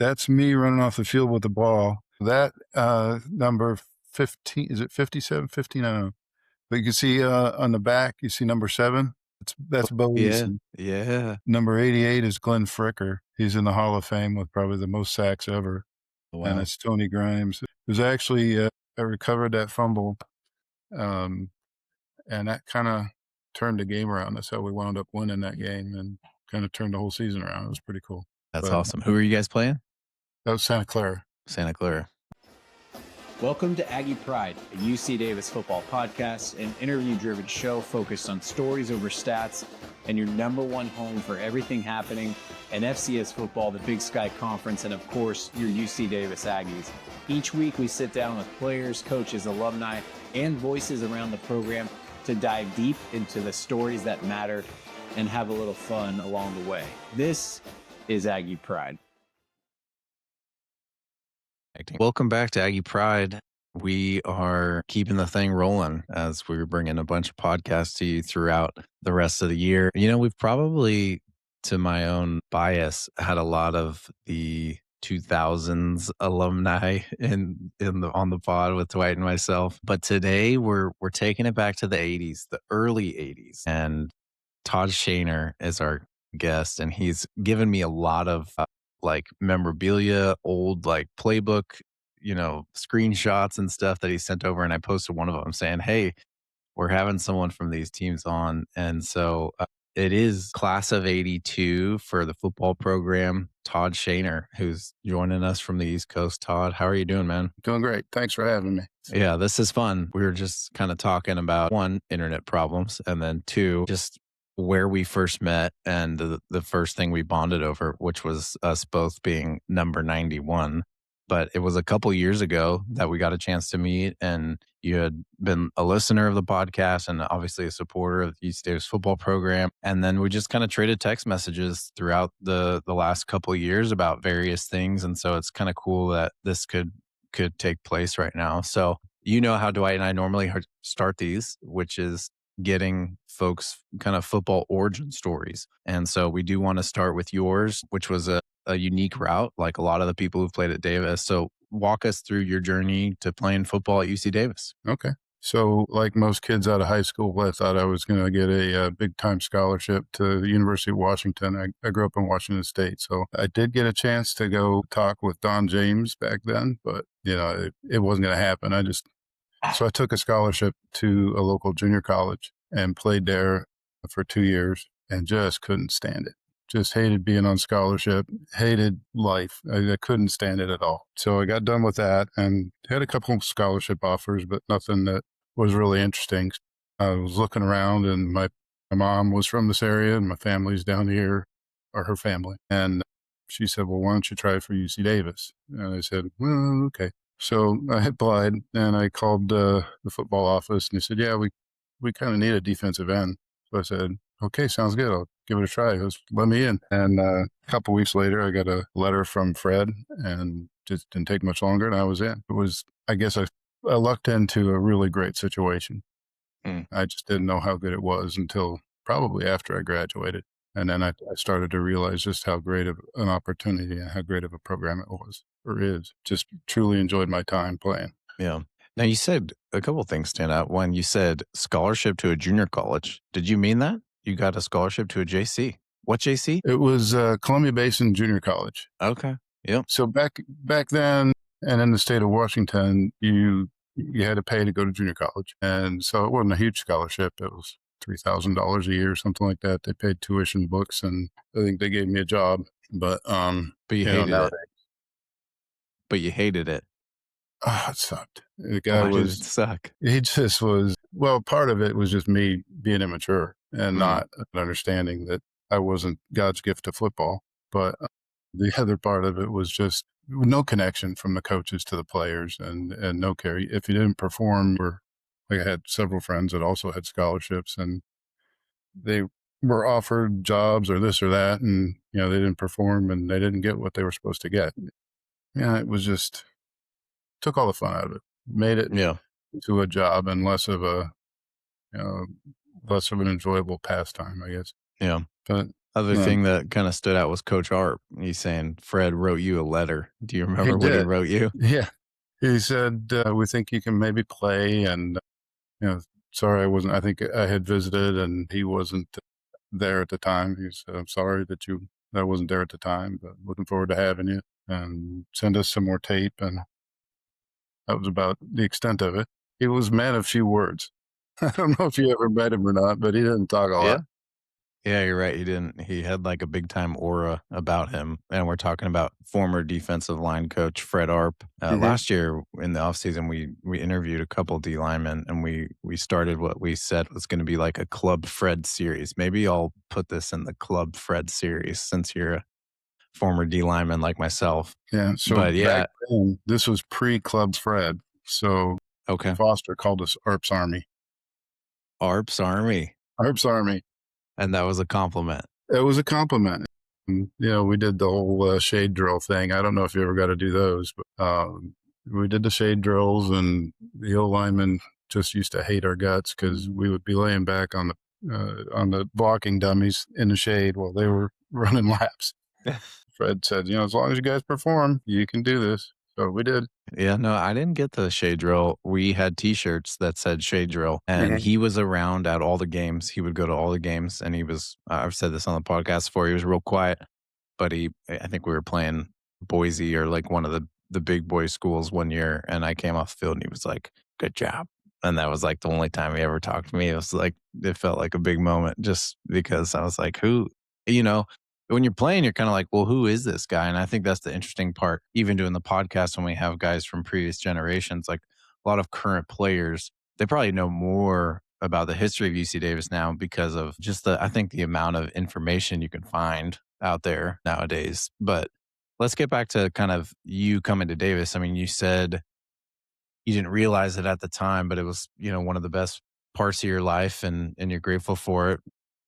That's me running off the field with the ball. That number 15, is it 57, 15? I don't know. But you can see on the back, you see number 7. That's Bo Yeah, Eason. yeah. Number 88 is Glenn Fricker. He's in the Hall of Fame with probably the most sacks ever. And Wow. it's Tony Grimes. It was actually, I recovered that fumble, and that kind of turned the game around. That's how we wound up winning that game and kind of turned the whole season around. It was pretty cool. That's But awesome. Who are you guys playing? that was Santa Clara. Santa Clara. Welcome to Aggie Pride, a UC Davis football podcast, an interview-driven show focused on stories over stats, and your number one home for everything happening in FCS football, the Big Sky Conference, and of course, your UC Davis Aggies. Each week, we sit down with players, coaches, alumni, and voices around the program to dive deep into the stories that matter and have a little fun along the way. This is Aggie Pride. Welcome back to Aggie Pride. We are keeping the thing rolling as we're bringing a bunch of podcasts to you throughout the rest of the year. You know, we've probably, to my own bias, had a lot of the 2000s alumni on the pod with Dwight and myself. But today we're taking it back to the 80s, the early 80s. And Todd Shaner is our guest, and he's given me a lot of like memorabilia, old like playbook, screenshots and stuff that he sent over. And I posted one of them saying, hey, we're having someone from these teams on. And so it is class of 82 for the football program, Todd Shaner, who's joining us from the East Coast. Todd, how are you doing, man? Doing great. Thanks for having me. Yeah, this is fun. We were just kind of talking about, one, internet problems, and then two, just where we first met and the first thing we bonded over, which was us both being number 91. But it was a couple years ago that we got a chance to meet, and you had been a listener of the podcast and obviously a supporter of the UC Davis football program. And then we just kind of traded text messages throughout the last couple of years about various things. And so it's kind of cool that this could take place right now. So you know how Dwight and I normally start these, which is getting folks kind of football origin stories. And so we do want to start with yours, which was a unique route, like a lot of the people who've played at Davis. So walk us through your journey to playing football at UC Davis. Okay. So like most kids out of high school, I thought I was going to get a big-time scholarship to the University of Washington. I grew up in Washington State, so I did get a chance to go talk with Don James back then, but, it wasn't going to happen. So I took a scholarship to a local junior college and played there for 2 years and just couldn't stand it. Just hated being on scholarship, hated life. I couldn't stand it at all. So I got done with that and had a couple of scholarship offers, but nothing that was really interesting. I was looking around, and my mom was from this area and my family's down here, or her family. And she said, well, why don't you try for UC Davis? And I said, well, okay. So I applied and I called the football office, and they said, yeah, we kind of need a defensive end. So I said, okay, sounds good. I'll give it a try. He goes, let me in. And a couple weeks later, I got a letter from Fred, and just didn't take much longer, and I was in. It was, I guess I lucked into a really great situation. I just didn't know how good it was until probably after I graduated. And then I started to realize just how great of an opportunity and how great of a program it was, or is. Just truly enjoyed my time playing. Yeah. Now, you said a couple of things stand out. One, you said scholarship to a junior college. Did you mean that? You got a scholarship to a JC? What JC? It was Columbia Basin Junior College. Okay. Yep. So back then, and in the state of Washington, you had to pay to go to junior college. And so it wasn't a huge scholarship. It was $3,000 a year, something like that. They paid tuition, books, and I think they gave me a job. But you hated it. But you hated it. Oh, it sucked. The guy Why did it suck? He just was, well, part of it was just me being immature and not understanding that I wasn't God's gift to football. But the other part of it was just no connection from the coaches to the players, and no care. If you didn't perform, I had several friends that also had scholarships, and they were offered jobs or this or that, and, they didn't perform and they didn't get what they were supposed to get. Yeah, it was just, took all the fun out of it, made it to a job and less of an enjoyable pastime, I guess. Yeah. But Other thing that kind of stood out was Coach Art. He's saying Fred wrote you a letter. Do you He remember what he did. wrote you? Yeah. He said, we think you can maybe play. And, sorry, I think I had visited and he wasn't there at the time. He said, I'm sorry that I wasn't there at the time, but looking forward to having you, and send us some more tape. And that was about the extent of it. He was a man of few words. I don't know if you ever met him or not, but he didn't talk a Yeah. lot. Yeah, you're right. He didn't. He had like a big time aura about him. And we're talking about former defensive line coach Fred Arp. Mhm. Last year in the offseason, we interviewed a couple D linemen and we started what we said was going to be like a Club Fred series. Maybe I'll put this in the Club Fred series since you're a former D lineman like myself. Yeah. So But back yeah, then, this was pre-Club Fred. So okay. Foster called us Arp's Army. Arp's Army. Arp's Army. And that was a compliment. It was a compliment. And, we did the whole shade drill thing. I don't know if you ever got to do those, but we did the shade drills, and the O linemen just used to hate our guts because we would be laying back on the blocking dummies in the shade while they were running laps. Fred said, as long as you guys perform, you can do this. So we did. Yeah, no, I didn't get the shade drill. We had T-shirts that said shade drill, and he was around at all the games. He would go to all the games, and he was, I've said this on the podcast before, he was real quiet, but I think we were playing Boise or like one of the big boy schools one year, and I came off the field and he was like, good job. And that was like the only time he ever talked to me. It was like, it felt like a big moment just because I was like, when you're playing, you're kind of like, well, who is this guy? And I think that's the interesting part, even doing the podcast when we have guys from previous generations, like a lot of current players, they probably know more about the history of UC Davis now because of just I think the amount of information you can find out there nowadays. But let's get back to kind of you coming to Davis. I mean, you said you didn't realize it at the time, but it was, one of the best parts of your life and you're grateful for it.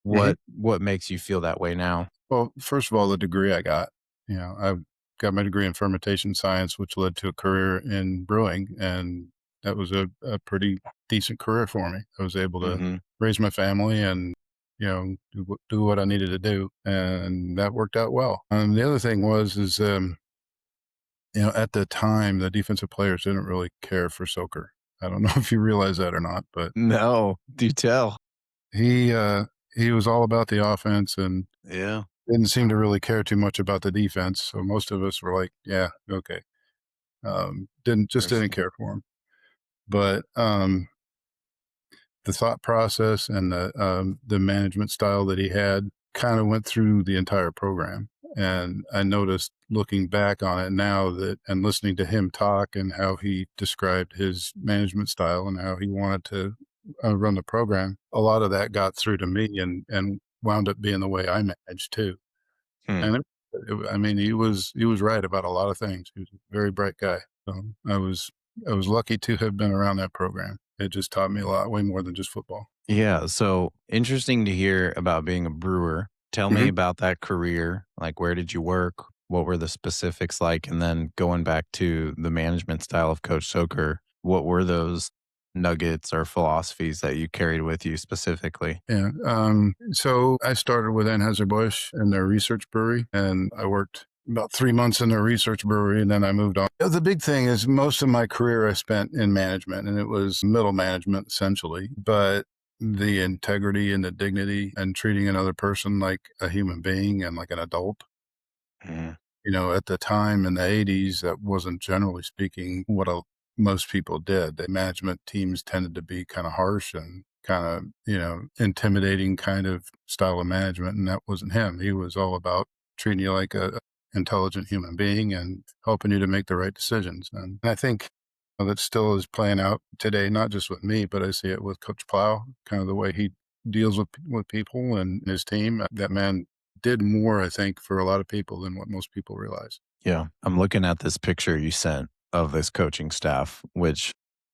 What makes you feel that way now? Well, first of all, the degree I got, I got my degree in fermentation science, which led to a career in brewing. And that was a pretty decent career for me. I was able to raise my family and, do what I needed to do. And that worked out well. The other thing is, at the time, the defensive players didn't really care for Sochor. I don't know if you realize that or not, but no, do tell. He was all about the offense and didn't seem to really care too much about the defense. So most of us were like, yeah, okay. Didn't care for him. But the thought process and the management style that he had kind of went through the entire program. And I noticed looking back on it now and listening to him talk and how he described his management style and how he wanted to run the program, a lot of that got through to me and wound up being the way I managed too. And he was right about a lot of things. He was a very bright guy. So I was lucky to have been around that program. It just taught me a lot, way more than just football. Yeah. So interesting to hear about being a brewer. Tell me about that career. Like, where did you work? What were the specifics like? And then going back to the management style of Coach Sochor, what were those nuggets or philosophies that you carried with you specifically? Yeah. So I started with Anheuser-Busch in their research brewery, and I worked about 3 months in their research brewery, and then I moved on. The big thing is most of my career I spent in management, and it was middle management essentially, but the integrity and the dignity and treating another person like a human being and like an adult. At the time in the 80s, that wasn't generally speaking what most people did. The management teams tended to be kind of harsh and kind of, intimidating kind of style of management. And that wasn't him. He was all about treating you like a intelligent human being and helping you to make the right decisions. And I think that still is playing out today, not just with me, but I see it with Coach Plow, kind of the way he deals with people and his team. That man did more, I think, for a lot of people than what most people realize. Yeah. I'm looking at this picture you sent of this coaching staff, which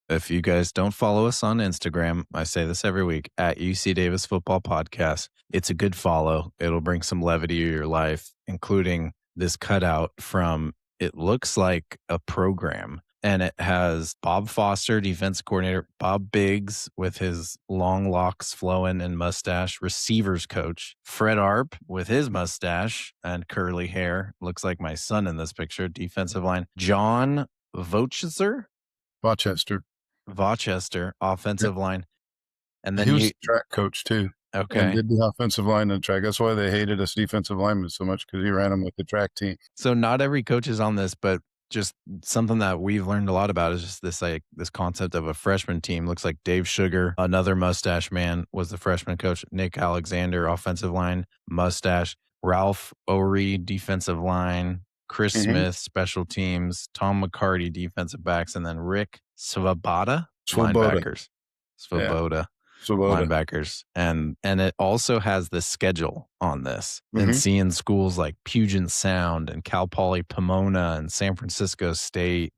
if you guys don't follow us on Instagram, I say this every week, at UC Davis Football Podcast. It's a good follow. It'll bring some levity to your life, including this cutout from, it looks like a program And it has Bob Foster, defense coordinator, Bob Biggs with his long locks flowing and mustache, receivers coach, Fred Arp with his mustache and curly hair. Looks like my son in this picture, defensive line. John Vochester, Rochester. offensive line. And then He was the track coach too. And okay. did the offensive line and track. That's why they hated us defensive linemen so much, because he ran them with the track team. So not every coach is on this, but just something that we've learned a lot about is just this concept of a freshman team. Looks like Dave Sugar, another mustache man, was the freshman coach. Nick Alexander, offensive line, mustache. Ralph O'Ree, defensive line. Chris Smith, special teams. Tom McCarty, defensive backs, and then Rick Svoboda, linebackers. Svoboda. Linebackers. And it also has the schedule on this. And seeing schools like Puget Sound and Cal Poly Pomona and San Francisco State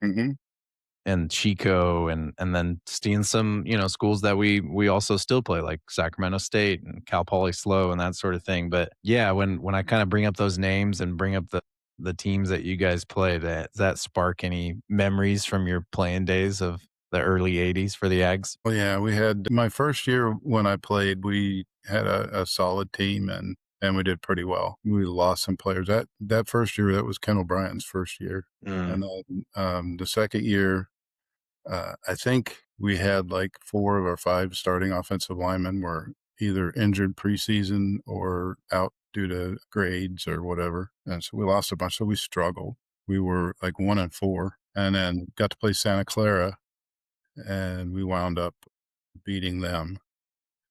and Chico, and then seeing some, schools that we also still play, like Sacramento State and Cal Poly SLO and that sort of thing. But yeah, when I kind of bring up those names and bring up the teams that you guys played, does that spark any memories from your playing days of the early 80s for the Ags? Well, yeah, we had my first year when I played, we had a solid team and we did pretty well. We lost some players. That first year, that was Ken O'Brien's first year. And then the second year, I think we had like 4 of our 5 starting offensive linemen were either injured preseason or out due to grades or whatever. And so we lost a bunch. So we struggled. We were like 1-4, and then got to play Santa Clara, and we wound up beating them,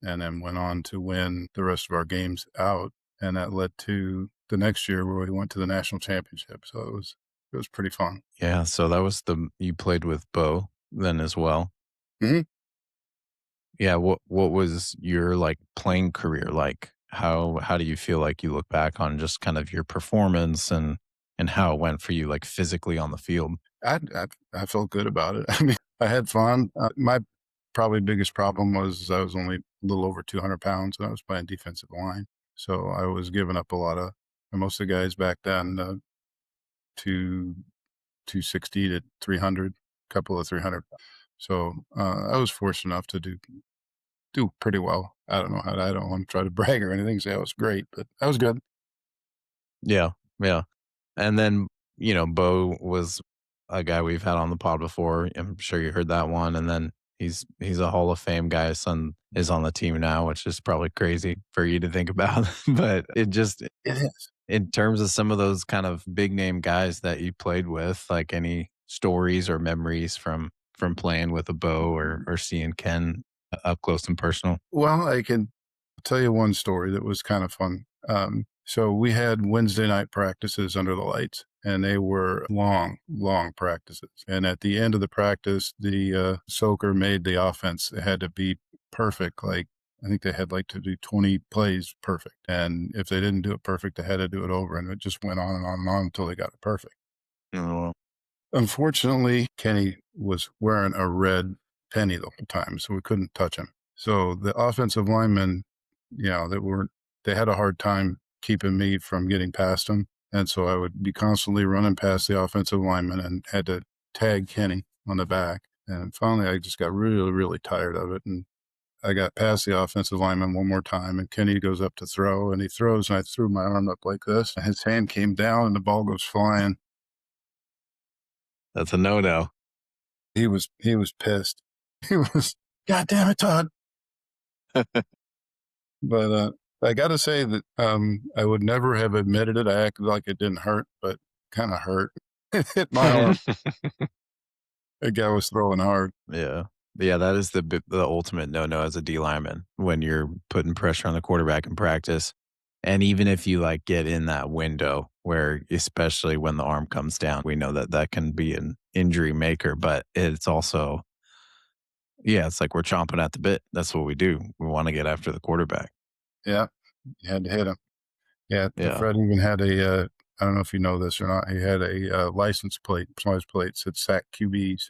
and then went on to win the rest of our games out. And that led to the next year where we went to the national championship. So it was pretty fun. Yeah. So that was you played with Bo then as well. Yeah. What was your like playing career like? How do you feel like you look back on just kind of your performance and how it went for you, like physically on the field? I felt good about it. I mean, I had fun. My probably biggest problem was I was only a little over 200 pounds, and I was playing defensive line. So I was giving up a lot of, and most of the guys back then, 260 to 300, couple of 300. So I was fortunate enough to do pretty well. I don't want to try to brag or anything, say I was great, but I was good. Yeah. Yeah. And then, Bo was a guy we've had on the pod before. I'm sure you heard that one. And then he's a Hall of Fame guy. His son is on the team now, which is probably crazy for you to think about. But it is. In terms of some of those kind of big name guys that you played with, like any stories or memories from playing with a Bo or seeing Ken up close and personal? Well, I can tell you one story that was kind of fun. So we had Wednesday night practices under the lights, and they were long practices. And at the end of the practice, the Sochor made the offense. It had to be perfect. Like, I think they had like to do 20 plays perfect. And if they didn't do it perfect, they had to do it over. And it just went on and on and on until they got it perfect. Oh. Unfortunately, Kenny was wearing a red penny the whole time, so we couldn't touch him. So the offensive linemen, they had a hard time keeping me from getting past him. And so I would be constantly running past the offensive lineman and had to tag Kenny on the back. And finally, I just got really, really tired of it. And I got past the offensive lineman one more time, and Kenny goes up to throw, and he throws, and I threw my arm up like this. And his hand came down, and the ball goes flying. That's a no-no. He was pissed. He was, God damn it, Todd. But I got to say that I would never have admitted it. I acted like it didn't hurt, but kind of hurt. It hit my arm. The guy was throwing hard. Yeah. Yeah, that is the ultimate no-no as a D lineman when you're putting pressure on the quarterback in practice. And even if you like get in that window where, especially when the arm comes down, we know that can be an injury maker, but it's also, it's like we're chomping at the bit. That's what we do. We want to get after the quarterback. Yeah. You had to hit him. Yeah. Fred even had I don't know if you know this or not. He had a license plate, said SAC QBs.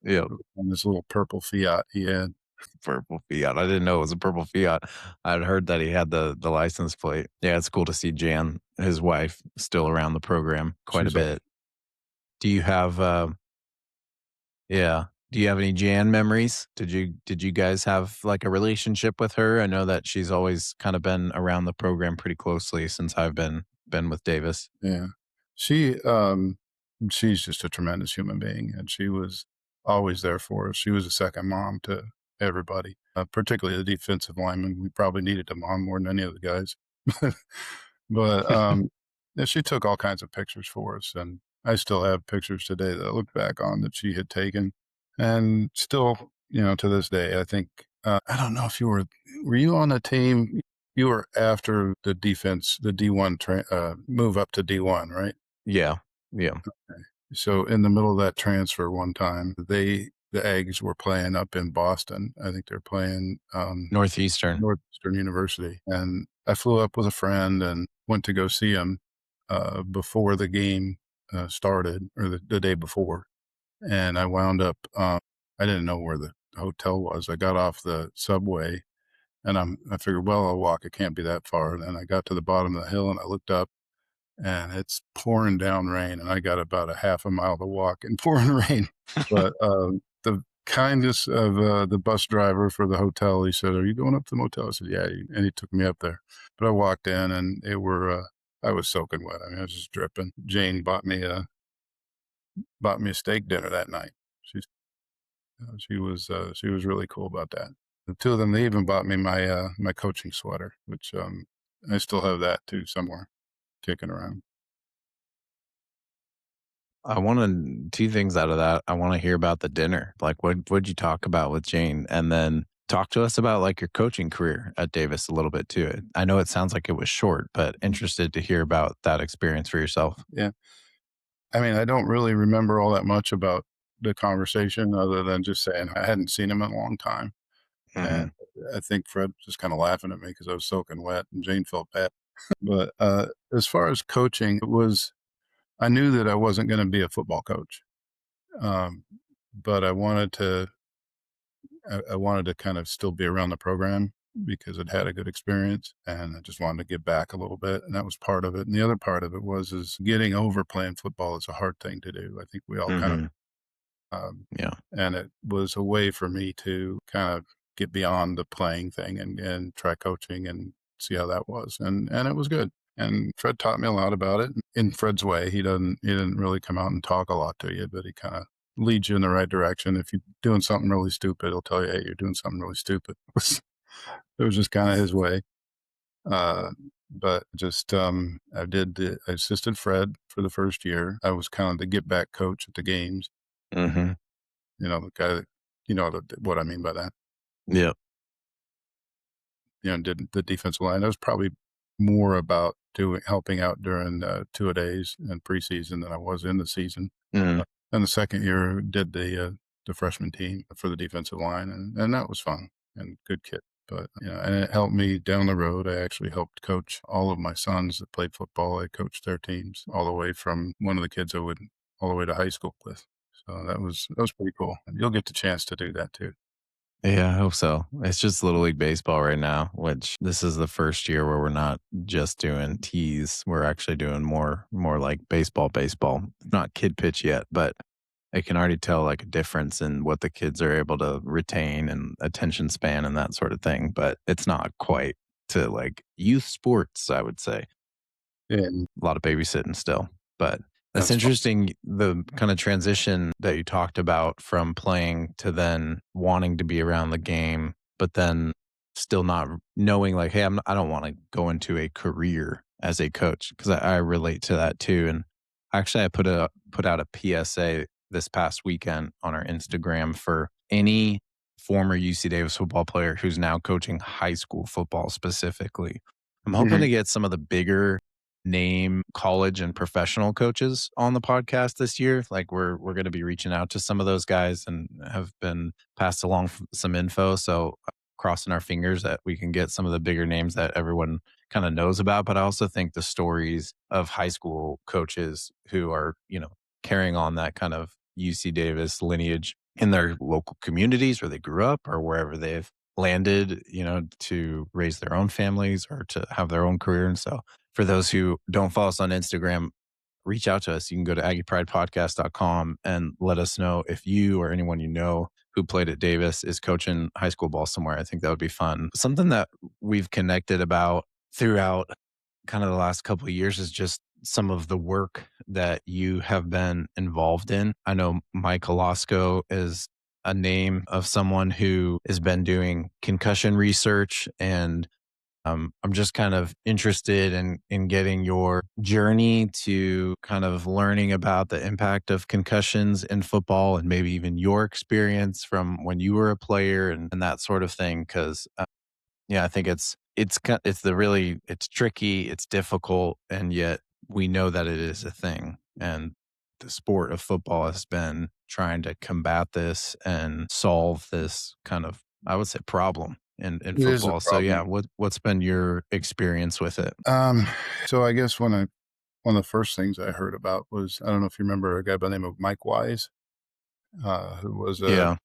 Yeah. And this little purple Fiat he had. Purple Fiat. I didn't know it was a purple Fiat. I'd heard that he had the license plate. Yeah, it's cool to see Jan, his wife, still around the program quite a bit. Do you have Yeah. Do you have any Jan memories? Did you guys have like a relationship with her? I know that she's always kind of been around the program pretty closely since I've been with Davis. Yeah. She, she's just a tremendous human being, and she was always there for us. She was a second mom to everybody, particularly the defensive lineman. We probably needed a mom more than any of the guys. But yeah, she took all kinds of pictures for us, and I still have pictures today that I look back on that she had taken, and still, to this day, I think I don't know if were you on the team? You were after the defense, the D1 move up to D1, right? Yeah. Yeah. So in the middle of that transfer one time, the Ags were playing up in Boston. I think they're playing Northeastern. Northeastern University, and I flew up with a friend and went to go see him before the game started, or the day before. And I wound up, I didn't know where the hotel was. I got off the subway, and I figured, well, I'll walk. It can't be that far. And then I got to the bottom of the hill, and I looked up, and it's pouring down rain, and I got about a half a mile to walk in pouring rain. But the kindness of the bus driver for the hotel, he said, "Are you going up to the motel?" I said, "Yeah," and he took me up there. But I walked in, and I was soaking wet. I mean, I was just dripping. Jane bought me a steak dinner that night. She was really cool about that. The two of them, they even bought me my coaching sweater, which I still have that too somewhere kicking around. I want two things out of that. I want to hear about the dinner. Like what'd you talk about with Jane? And then talk to us about like your coaching career at Davis a little bit too. I know it sounds like it was short, but interested to hear about that experience for yourself. Yeah. I mean, I don't really remember all that much about the conversation other than just saying I hadn't seen him in a long time. And Hmm. I think Fred was just kind of laughing at me because I was soaking wet, and Jane felt bad. But as far as coaching, I knew that I wasn't going to be a football coach. Um, but I wanted to kind of still be around the program because it had a good experience, and I just wanted to give back a little bit. And that was part of it. And the other part of it is getting over playing football is a hard thing to do. I think we all kind of, Hmm. Yeah. and it was a way for me to kind of get beyond the playing thing and try coaching and see how that was. And it was good. And Fred taught me a lot about it in Fred's way. He didn't really come out and talk a lot to you, but he kind of leads you in the right direction. If you're doing something really stupid, he'll tell you, "Hey, you're doing something really stupid." It was just kind of his way. Uh, but just I assisted Fred for the first year. I was kind of the get back coach at the games. Hmm. The guy that, what I mean by that. Yeah. Did the defensive line. That was probably more about helping out during two-a-days and preseason than I was in the season. Mm. And the second year did the freshman team for the defensive line, and that was fun and good kid. But and it helped me down the road. I actually helped coach all of my sons that played football. I coached their teams all the way from one of the kids I would all the way to high school with. So that was pretty cool. And you'll get the chance to do that too. Yeah, I hope so. It's just Little League Baseball right now, which this is the first year where we're not just doing tees. We're actually doing more like baseball. Not kid pitch yet, but I can already tell like a difference in what the kids are able to retain and attention span and that sort of thing. But it's not quite to like youth sports, I would say. And A lot of babysitting still. But it's that's fun. interesting the kind of transition that you talked about from playing to then wanting to be around the game, but then still not knowing like, hey, I don't want to go into a career as a coach because I relate to that too. And actually, I put out a PSA this past weekend on our Instagram for any former UC Davis football player who's now coaching high school football specifically. I'm hoping Mhm. to get some of the bigger name college and professional coaches on the podcast this year. Like we're going to be reaching out to some of those guys and have been passed along some info. So crossing our fingers that we can get some of the bigger names that everyone kind of knows about. But I also think the stories of high school coaches who are, carrying on that kind of UC Davis lineage in their local communities where they grew up or wherever they've landed, to raise their own families or to have their own career. And so for those who don't follow us on Instagram, reach out to us. You can go to AggiePridePodcast.com and let us know if you or anyone you know who played at Davis is coaching high school ball somewhere. I think that would be fun. Something that we've connected about throughout kind of the last couple of years is just some of the work that you have been involved in. I know Mike Alasko is a name of someone who has been doing concussion research, and I'm just kind of interested in getting your journey to kind of learning about the impact of concussions in football, and maybe even your experience from when you were a player and that sort of thing. Because yeah, I think it's tricky, it's difficult, and yet we know that it is a thing. And the sport of football has been trying to combat this and solve this kind of, I would say, problem in It is a football. So yeah, problem. what's been your experience with it? Um, so I guess one of the first things I heard about was, I don't know if you remember a guy by the name of Mike Wise, who was Yeah.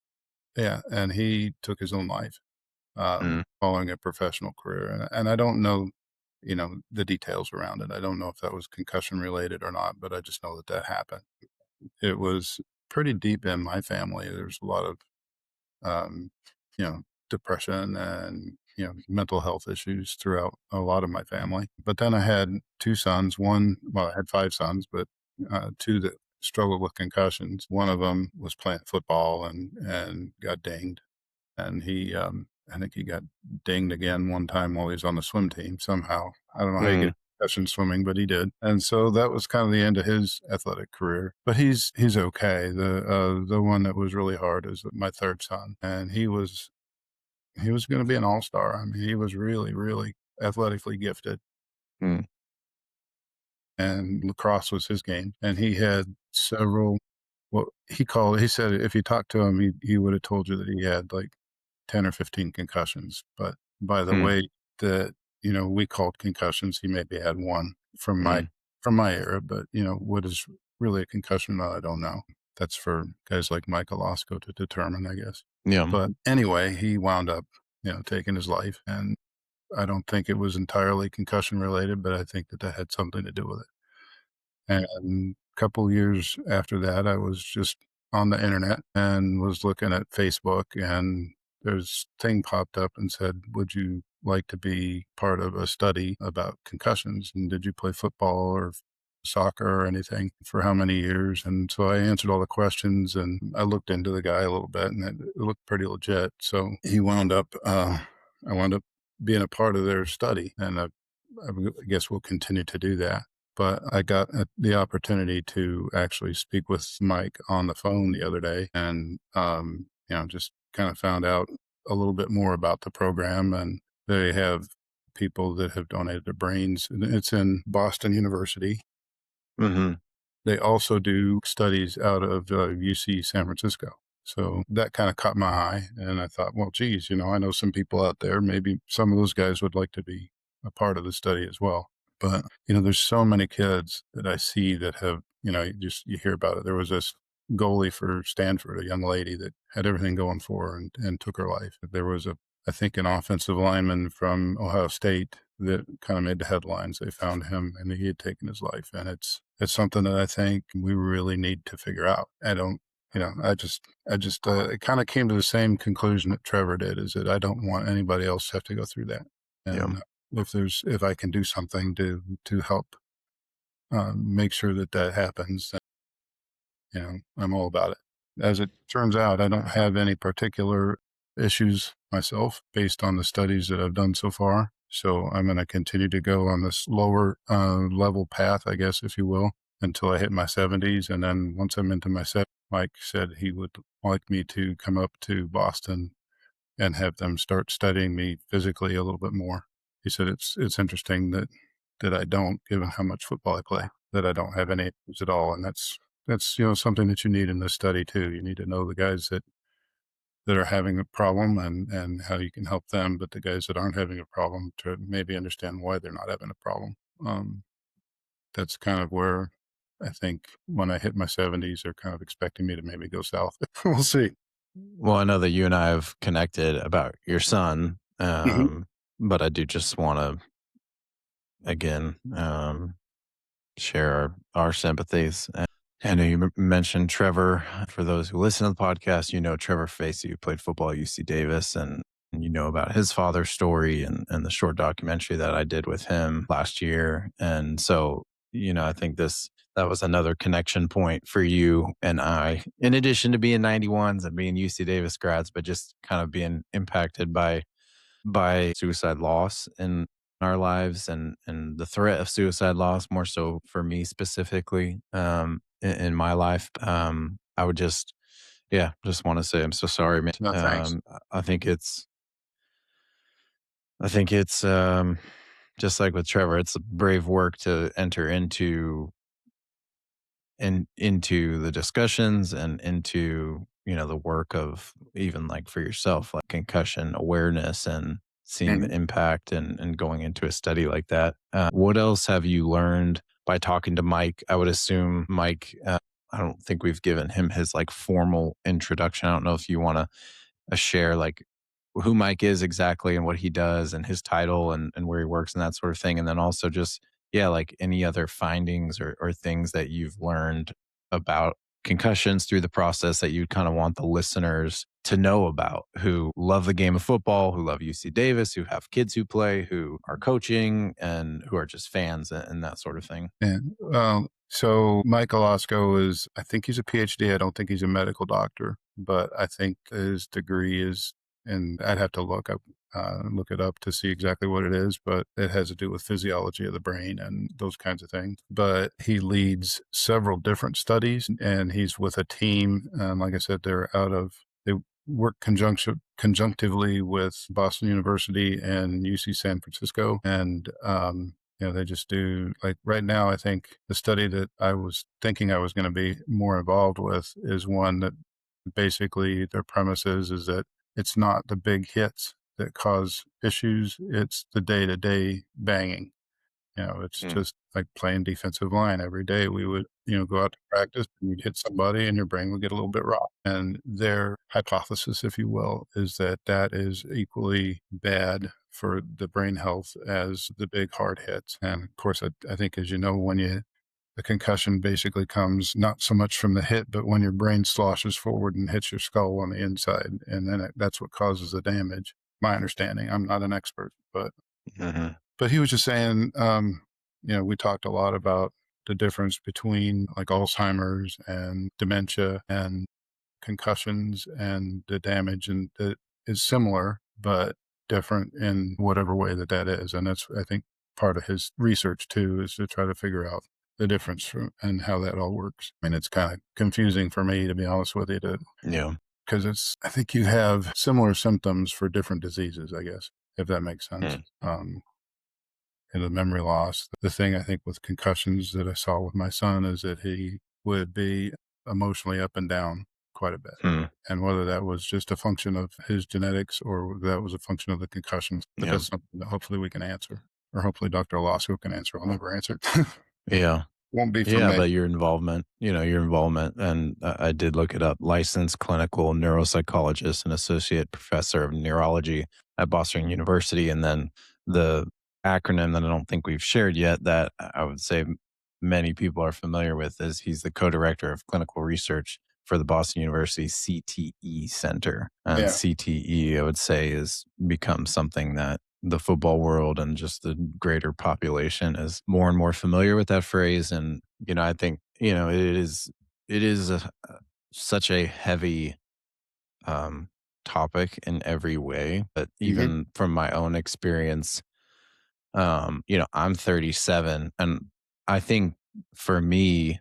yeah, and he took his own life, Mm, following a professional career. And I don't know, the details around it. I don't know if that was concussion related or not, but I just know that that happened. It was pretty deep in my family. There's a lot of, um, you know, depression and, mental health issues throughout a lot of my family. But then I had two sons. I had five sons, but two that struggled with concussions. One of them was playing football and got dinged. And I think he got dinged again one time while he was on the swim team somehow. I don't know how you mm, get concussion swimming, but he did. And so that was kind of the end of his athletic career. But he's okay. The one that was really hard is my third son, and he was going to be an all-star. I mean, he was really, really athletically gifted, mm, and lacrosse was his game. And he had several, he said if you talked to him, he would have told you that he had like 10 or 15 concussions. But by the mm, way that, we called concussions, he maybe had one mm. from my era. But, what is really a concussion? I don't know. That's for guys like Michael Osco to determine, I guess. Yeah. But anyway, he wound up, taking his life. And I don't think it was entirely concussion related, but I think that that had something to do with it. And a couple years after that, I was just on the internet and was looking at Facebook, and this thing popped up and said, "Would you like to be part of a study about concussions? And did you play football or soccer or anything for how many years?" And so I answered all the questions, and I looked into the guy a little bit, and it looked pretty legit. So I wound up being a part of their study, and I guess we'll continue to do that. But I got the opportunity to actually speak with Mike on the phone the other day, and just kind of found out a little bit more about the program. And they have people that have donated their brains. And it's in Boston University. Hmm. They also do studies out of UC San Francisco. So that kind of caught my eye, and I thought, well, geez, I know some people out there. Maybe some of those guys would like to be a part of the study as well. But, there's so many kids that I see that have, you hear about it. There was this goalie for Stanford, a young lady that had everything going for her and took her life. There was I think an offensive lineman from Ohio State that kind of made the headlines. They found him and he had taken his life. And it's something that I think we really need to figure out. I don't, it kind of came to the same conclusion that Trevor did, is that I don't want anybody else to have to go through that. Yeah. And if I can do something to help make sure that that happens, then, I'm all about it. As it turns out, I don't have any particular issues myself based on the studies that I've done so far. So I'm going to continue to go on this lower level path, I guess, if you will, until I hit my 70s. And then once I'm into my 70s, Mike said he would like me to come up to Boston and have them start studying me physically a little bit more. He said it's interesting that I don't, given how much football I play, that I don't have any issues at all. And that's something that you need in this study too. You need to know the guys that are having a problem and how you can help them, but the guys that aren't having a problem, to maybe understand why they're not having a problem. That's kind of where I think when I hit my 70s, they're kind of expecting me to maybe go south. We'll see. Well, I know that you and I have connected about your son, Mhm. but I do just want to again share our sympathies. And I know you mentioned Trevor. For those who listen to the podcast, you know Trevor Facey, who played football at UC Davis, and you know about his father's story and the short documentary that I did with him last year. And so, I think that was another connection point for you and I, in addition to being 91s and being UC Davis grads, but just kind of being impacted by suicide loss in our lives and the threat of suicide loss, more so for me specifically, in my life. I would just want to say I'm so sorry, man. No, thanks. I think it's just like with Trevor, it's a brave work to enter into the discussions and into, the work of even like for yourself, like concussion awareness and seeing the Mhm. impact and going into a study like that. What else have you learned by talking to Mike? I would assume Mike, I don't think we've given him his like formal introduction. I don't know if you want to share like who Mike is exactly and what he does and his title and where he works and that sort of thing. And then also just, yeah, like any other findings or things that you've learned about concussions through the process that you kind of want the listeners to know about, who love the game of football, who love UC Davis, who have kids who play, who are coaching, and who are just fans and that sort of thing. Yeah. So Mike Alasko I think he's a PhD. I don't think he's a medical doctor, but I think his degree is, and I'd have to look it up to see exactly what it is, but it has to do with physiology of the brain and those kinds of things. But he leads several different studies, and he's with a team. Like I said, they work conjunctively with Boston University and UC San Francisco, and they just do, like right now, I think the study that I was thinking I was going to be more involved with is one that basically their premise is that it's not the big hits that cause issues, it's the day-to-day banging. It's Mm. just like playing defensive line every day. We would, go out to practice and you'd hit somebody and your brain would get a little bit raw. And their hypothesis, if you will, is that that is equally bad for the brain health as the big hard hits. And of course, I think, as you know, the concussion basically comes not so much from the hit, but when your brain sloshes forward and hits your skull on the inside. And then that's what causes the damage. My understanding, I'm not an expert, but Mhm. he was just saying, we talked a lot about the difference between like Alzheimer's and dementia and concussions and the damage, and that is similar, but different in whatever way that is. And that's, I think, part of his research too, is to try to figure out the difference and how that all works. I mean, it's kind of confusing for me, to be honest with you, Yeah. because I think you have similar symptoms for different diseases, I guess, if that makes sense. Mm. And the memory loss. The thing I think with concussions that I saw with my son is that he would be emotionally up and down quite a bit. Mm. And whether that was just a function of his genetics or that was a function of the concussions, but Yeah. that's something that hopefully we can answer, or hopefully Dr. Alasko can answer. I'll never answer it. Yeah. Won't be for Yeah, me. but your involvement, and I did look it up, licensed clinical neuropsychologist and associate professor of neurology at Boston University. And then the acronym that I don't think we've shared yet that I would say many people are familiar with is he's the co-director of clinical research for the Boston University CTE Center. And Yeah. CTE, I would say, has become something that the football world and just the greater population is more and more familiar with that phrase. And, I think, it is such a heavy um, topic in every way. But Hmm. even from my own experience, I'm 37, and I think for me,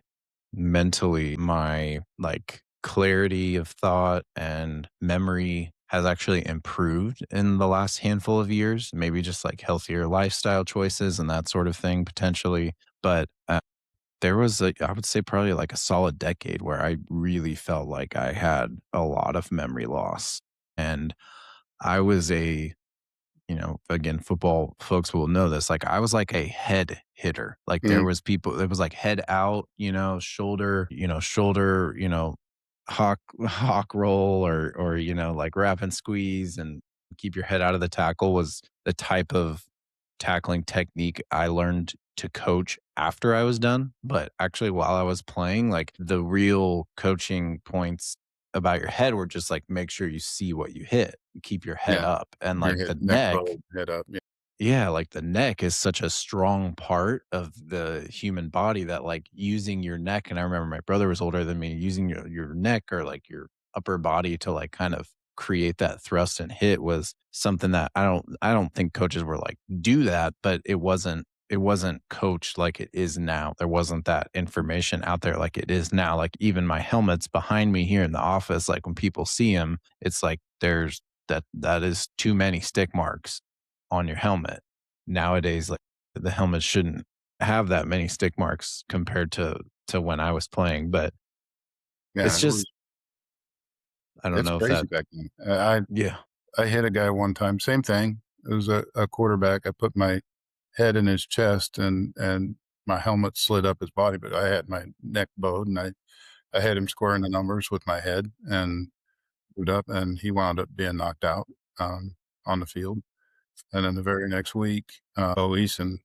mentally, my like clarity of thought and memory has actually improved in the last handful of years, maybe just like healthier lifestyle choices and that sort of thing potentially. But there was I would say probably like a solid decade where I really felt like I had a lot of memory loss. And I was again, football folks will know this. Like I was like a head hitter. Like there Hmm. was people, it was like head out, shoulder, hawk roll or, like wrap and squeeze and keep your head out of the tackle was the type of tackling technique I learned to coach after I was done, but actually while I was playing, like the real coaching points about your head were just like make sure you see what you hit, keep your head Yeah. up, and Your like head, the neck, neck. bow, head up. Yeah. Yeah, like the neck is such a strong part of the human body that like using your neck, and I remember my brother was older than me, using your neck or like your upper body to like kind of create that thrust and hit was something that I don't think coaches were like do that, but it wasn't coached like it is now. There wasn't that information out there like it is now. Like even my helmet's behind me here in the office, like when people see them, it's like there's that is too many stick marks on your helmet. Nowadays, like the helmet shouldn't have that many stick marks compared to when I was playing, but Yeah. it's just I don't It's know if crazy that. back then. Yeah. I hit a guy one time, same thing. It was a quarterback. I put my head in his chest and my helmet slid up his body, but I had my neck bowed and I had him squaring the numbers with my head and moved up and he wound up being knocked out on the field. And then the very next week, Bo Eason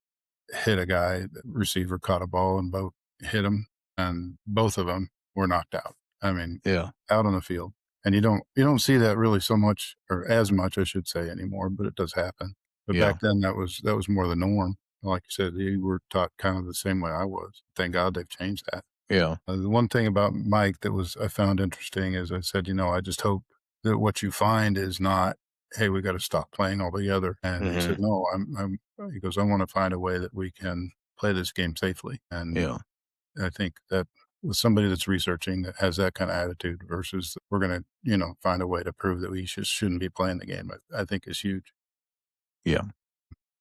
hit a guy, the receiver caught a ball and both hit him and both of them were knocked out. I mean, Yeah. out on the field. And you don't see that really so much or as much, I should say, anymore, but it does happen. But Yeah. back then that was more the norm. Like you said, you were taught kind of the same way I was. Thank God they've changed that. Yeah. The one thing about Mike that was I found interesting is I said, I just hope that what you find is not, hey, we got to stop playing altogether. And he said, Mhm. no, he goes, I want to find a way that we can play this game safely. And Yeah. I think that with somebody that's researching that has that kind of attitude versus we're going to, find a way to prove that we just shouldn't be playing the game, I think is huge. Yeah.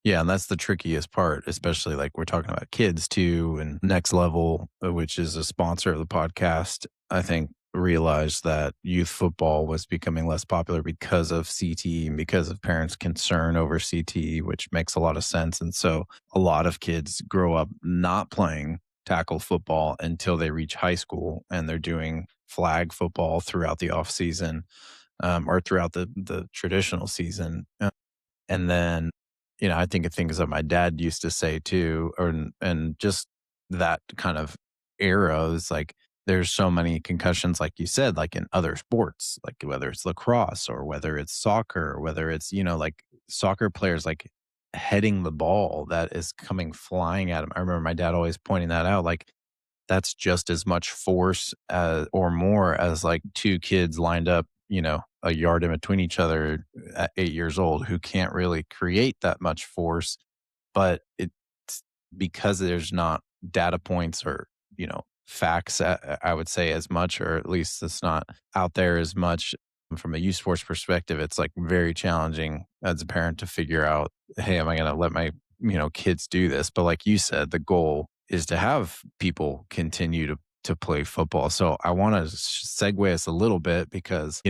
Yeah, and that's the trickiest part, especially like we're talking about kids too, and Next Level, which is a sponsor of the podcast, I think realized that youth football was becoming less popular because of CTE and because of parents' concern over CTE, which makes a lot of sense. And so a lot of kids grow up not playing tackle football until they reach high school and they're doing flag football throughout the off season or throughout the traditional season. And then, I think of things that my dad used to say too, and just that kind of era is like there's so many concussions, like you said, like in other sports, like whether it's lacrosse or whether it's soccer, or whether it's, like soccer players like heading the ball that is coming flying at him. I remember my dad always pointing that out. Like that's just as much force or more as like two kids lined up, a yard in between each other at 8 years old who can't really create that much force. But it's because there's not data points or, facts, I would say as much, or at least it's not out there as much from a youth sports perspective. It's like very challenging as a parent to figure out, hey, am I going to let my, kids do this? But like you said, the goal is to have people continue to play football. So I want to segue us a little bit because,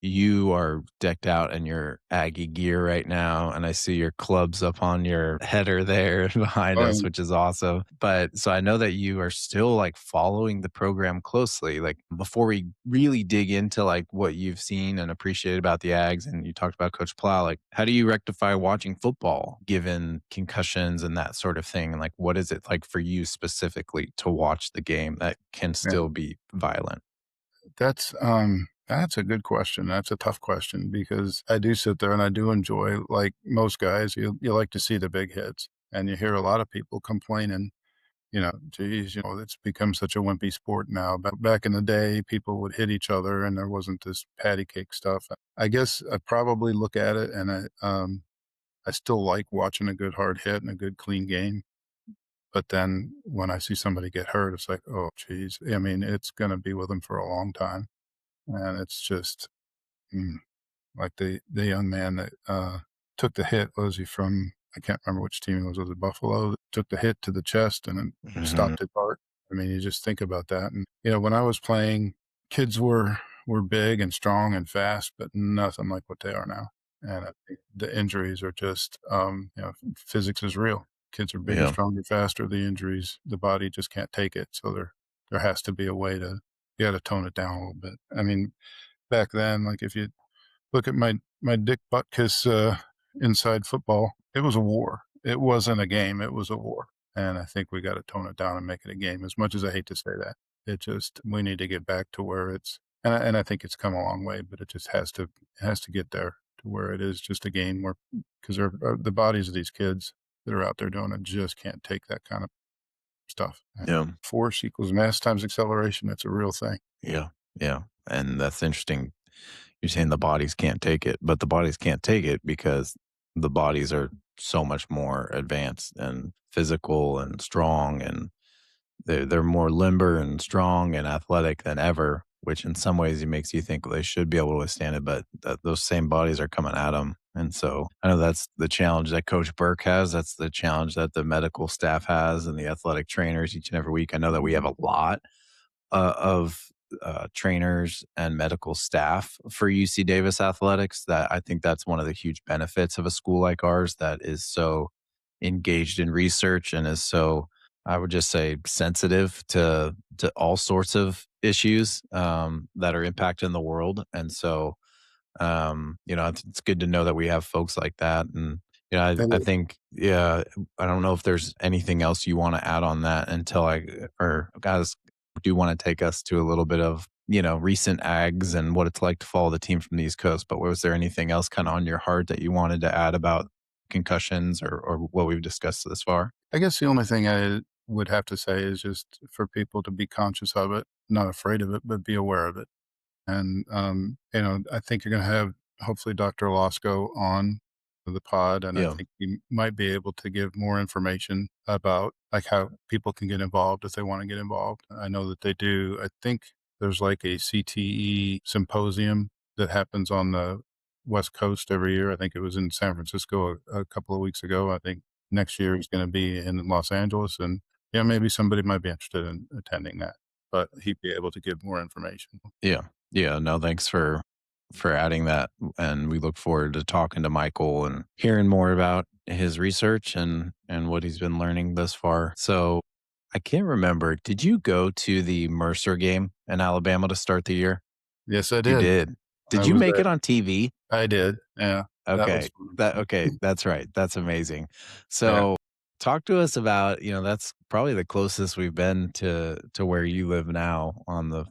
you are decked out in your Aggie gear right now, and I see your clubs up on your header there behind us, Um, which is awesome. But so I know that you are still like following the program closely. Like before we really dig into like what you've seen and appreciated about the Ags, and you talked about Coach Plow, like how do you rectify watching football given concussions and that sort of thing? And like what is it like for you specifically to watch the game that can yeah, still be violent? that's a good question. That's a tough question because I do sit there and I do enjoy, like most guys, you like to see the big hits, and you hear a lot of people complaining. Geez, it's become such a wimpy sport now. But back in the day, people would hit each other and there wasn't this patty cake stuff. I guess I probably look at it and I still like watching a good hard hit and a good clean game. But then when I see somebody get hurt, it's like, oh, geez. I mean, it's going to be with them for a long time. And it's just mm, like the young man that took the hit. Was he from? I can't remember which team it was. Was it Buffalo? Took the hit to the chest and then Mhm. stopped his heart. I mean, you just think about that. And when I was playing, kids were big and strong and fast, but nothing like what they are now. And I think the injuries are just, physics is real. Kids are bigger, Yeah. stronger, faster. The injuries, the body just can't take it. So there has to be a way to, you got to tone it down a little bit. I mean, back then, like if you look at my Dick Butkus inside football, it was a war. It wasn't a game. It was a war. And I think we got to tone it down and make it a game. As much as I hate to say that, we need to get back to where and I think it's come a long way, but it just has to get there to where it is just a game where, because the bodies of these kids that are out there doing it just can't take that kind of stuff. Yeah. Force equals mass times acceleration. That's a real thing. Yeah. Yeah. And that's interesting. You're saying the bodies can't take it, but the bodies can't take it because the bodies are so much more advanced and physical and strong, and they're more limber and strong and athletic than ever, which in some ways it makes you think they should be able to withstand it, but those same bodies are coming at them. And so I know that's the challenge that Coach Burke has. That's the challenge that the medical staff has and the athletic trainers each and every week. I know that we have a lot of trainers and medical staff for UC Davis athletics. That I think that's one of the huge benefits of a school like ours that is so engaged in research and is so, I would just say, sensitive to all sorts of issues that are impacting the world. And so, it's good to know that we have folks like that. And I think, yeah, I don't know if there's anything else you want to add on that until or guys do want to take us to a little bit of, recent Ags and what it's like to follow the team from the East Coast. But was there anything else kind of on your heart that you wanted to add about concussions or what we've discussed this far? I guess the only thing I would have to say is just for people to be conscious of it, not afraid of it, but be aware of it. And, I think you're going to have hopefully Dr. Losco on the pod, and I Yeah. think he might be able to give more information about like how people can get involved if they want to get involved. I know that they do. I think there's like a CTE symposium that happens on the West Coast every year. I think it was in San Francisco a couple of weeks ago. I think next year is going to be in Los Angeles, and maybe somebody might be interested in attending that, but he'd be able to give more information. Yeah. Yeah. No, thanks for adding that. And we look forward to talking to Michael and hearing more about his research and what he's been learning thus far. So I can't remember. Did you go to the Mercer game in Alabama to start the year? Yes, I You did. did. I Did you was make there. it on TV? I did. Yeah, that was Okay. fun. Okay, that's right. That's amazing. Yeah. So, talk to us about, that's probably the closest we've been to where you live now on the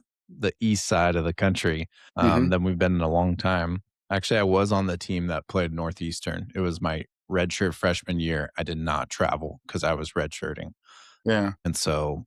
east side of the country, Mhm. than we've been in a long time. Actually, I was on the team that played Northeastern. It was my redshirt freshman year. I did not travel because I was redshirting. Yeah. And so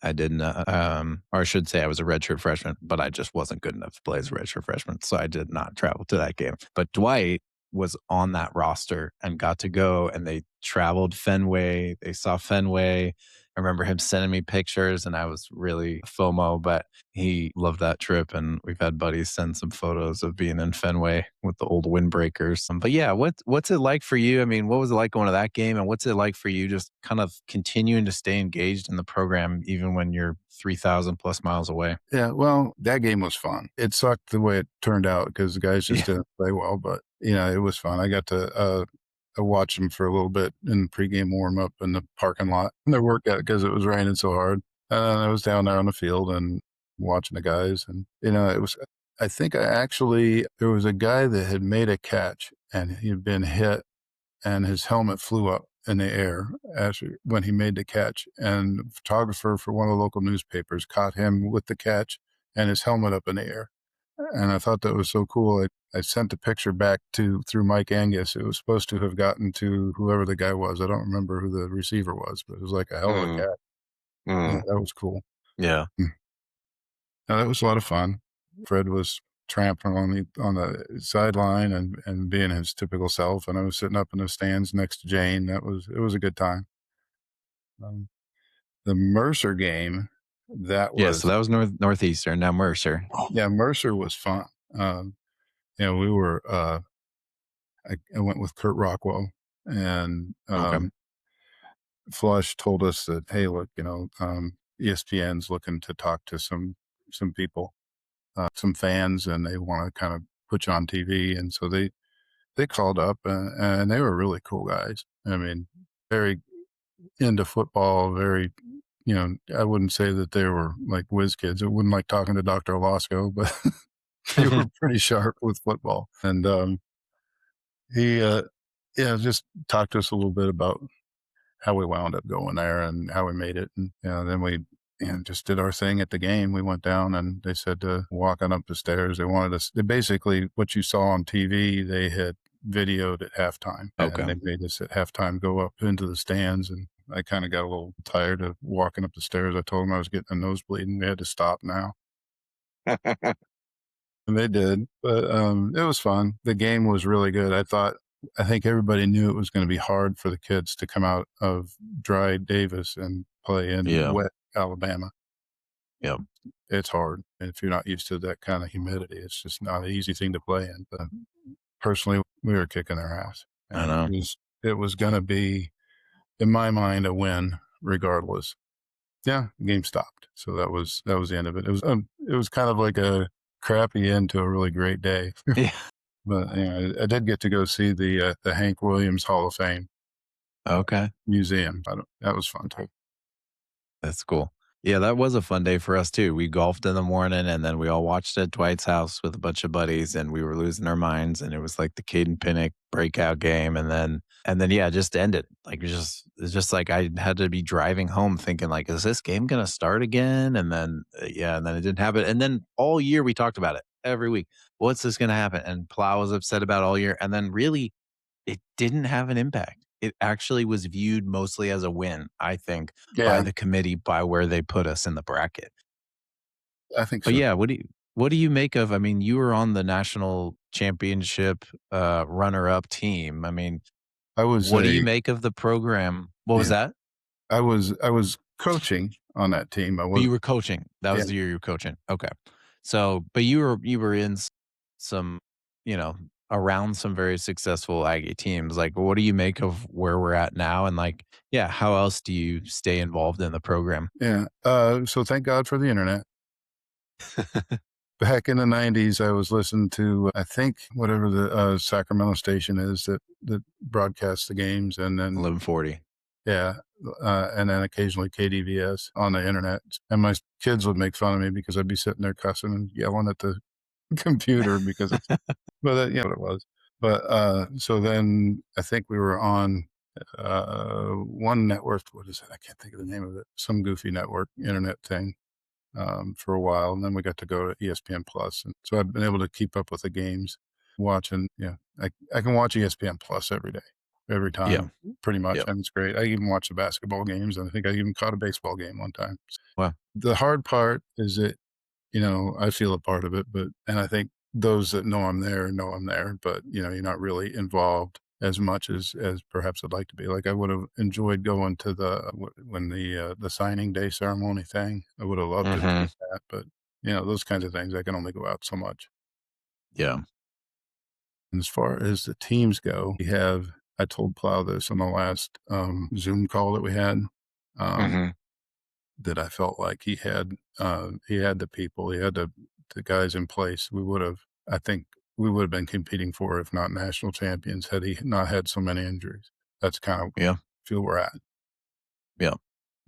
I didn't, or I should say I was a redshirt freshman, but I just wasn't good enough to play as a redshirt freshman. So I did not travel to that game. But Dwight was on that roster and got to go, and they traveled Fenway. They saw Fenway. I remember him sending me pictures, and I was really FOMO, but he loved that trip. And we've had buddies send some photos of being in Fenway with the old windbreakers. But yeah, what's it like for you? I mean, what was it like going to that game? And what's it like for you just kind of continuing to stay engaged in the program, even when you're 3,000 plus miles away? Yeah, well, that game was fun. It sucked the way it turned out because the guys just Yeah. didn't play well, but, it was fun. I got to, watch them for a little bit in the pregame warm-up in the parking lot in their workout because it was raining so hard. And I was down there on the field and watching the guys, and, it was I think there was a guy that had made a catch, and he had been hit, and his helmet flew up in the air when he made the catch. And the photographer for one of the local newspapers caught him with the catch and his helmet up in the air. And I thought that was so cool. I sent the picture back through Mike Angus. It was supposed to have gotten to whoever the guy was. I don't remember who the receiver was, but it was like a hell of a Mm, catch. Yeah, mm. that was cool. Yeah. Mm. No, that was a lot of fun. Fred was trampling on the sideline and being his typical self, and I was sitting up in the stands next to Jane. It was a good time. Um, the Mercer game, that Yeah. So was that was Northeastern, now Mercer. yeah, Mercer was fun. We were I went with Kurt Rockwell, and Okay. Flush told us that, hey, look, ESPN's looking to talk to some people, some fans, and they want to kind of put you on TV, and so they called up, and they were really cool guys. I mean, very into football, very, I wouldn't say that they were like whiz kids. I wouldn't like talking to Dr. Losco, but they were pretty sharp with football. And he, just talked to us a little bit about how we wound up going there and how we made it. And then we just did our thing at the game. We went down and they said to walk on up the stairs. They wanted us. They basically, what you saw on TV, they had videoed at halftime, and they made us at halftime go up into the stands. And I kind of got a little tired of walking up the stairs. I told them I was getting a nosebleed and we had to stop now. And they did, but it was fun. The game was really good. I think everybody knew it was going to be hard for the kids to come out of dry Davis and play in wet Alabama. Yeah. It's hard. And if you're not used to that kind of humidity, it's just not an easy thing to play in. But personally, we were kicking their ass. I know. It was going to be, in my mind, a win regardless. Yeah, the game stopped. So that was the end of it. It was kind of like a crappy end to a really great day. Yeah. But I did get to go see the Hank Williams Hall of Fame museum. That was fun too. That's cool. Yeah, that was a fun day for us too. We golfed in the morning and then we all watched at Dwight's house with a bunch of buddies and we were losing our minds and it was like the Caden Pinnock breakout game and then yeah, just ended. Like it's just like I had to be driving home thinking like, is this game gonna start again? And then and then it didn't happen. And then all year we talked about it every week. What's this gonna happen? And Plow was upset about all year. And then really it didn't have an impact. It actually was viewed mostly as a win, I think, by the committee, by where they put us in the bracket. I think so. But yeah, what do you make of, I mean, you were on the national championship runner-up team. I mean, what do you make of the program? What was that? I was coaching on that team. But you were coaching. That was the year you were coaching. Okay. So, but you were in some, around some very successful Aggie teams. Like, what do you make of where we're at now? And like, how else do you stay involved in the program? Yeah. So thank God for the internet. Back in the 90s, I was listening to, I think, whatever the Sacramento station is that broadcasts the games. And then 1140. Yeah. And then occasionally KDVS on the internet. And my kids would make fun of me because I'd be sitting there cussing and yelling at the computer because it's, but what it was. But so then I think we were on one network. What is it? I can't think of the name of it. Some goofy network internet thing for a while. And then we got to go to ESPN Plus. And so I've been able to keep up with the games watching. Yeah. I can watch ESPN Plus every day, every time, pretty much. And it's great. I even watch the basketball games. And I think I even caught a baseball game one time. Wow. The hard part is that, I feel a part of it, and I think those that know I'm there, but, you're not really involved as much as perhaps I'd like to be. Like I would have enjoyed going to the signing day ceremony thing. I would have loved to do that, but, those kinds of things, I can only go out so much. Yeah. And as far as the teams go, I told Plow this on the last Zoom call that we had. That I felt like he had the people, he had the guys in place. I think we would have been competing for, if not national champions, had he not had so many injuries. That's kind of feel we're at. Yeah.